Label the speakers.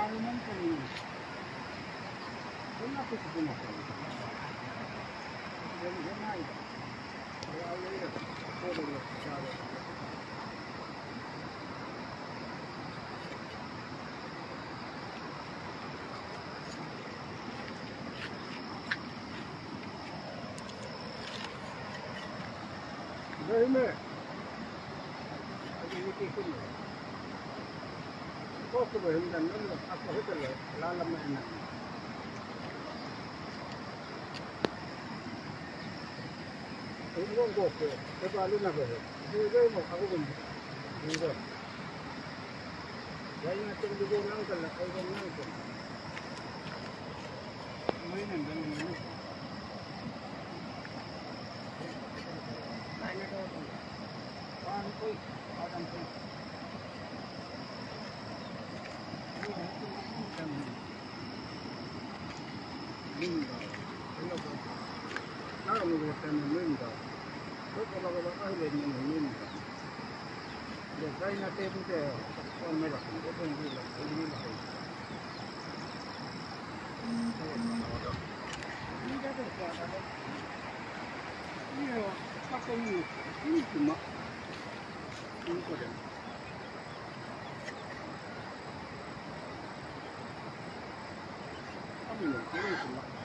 Speaker 1: alimentano una piccola cosa. Non mai. Bene. Posso vedere non lo faccio vedere la mena. 이런 거 없고 내가 알려나 봐요. 이거 뭐 하고 있는 이거 야이나 좀 두고 나온 걸라 이거 나온 거 뭐는 되는 아니 또 안 거의 아담 거의 민다 이거 나가 먹을 때는 민다 Kalau ahli ini, saya nanti itu orang merah, itu yang bilang, ini lah. Ini dah berapa? Ini pakai ini cuma ini saja. Apa ini? Ini cuma.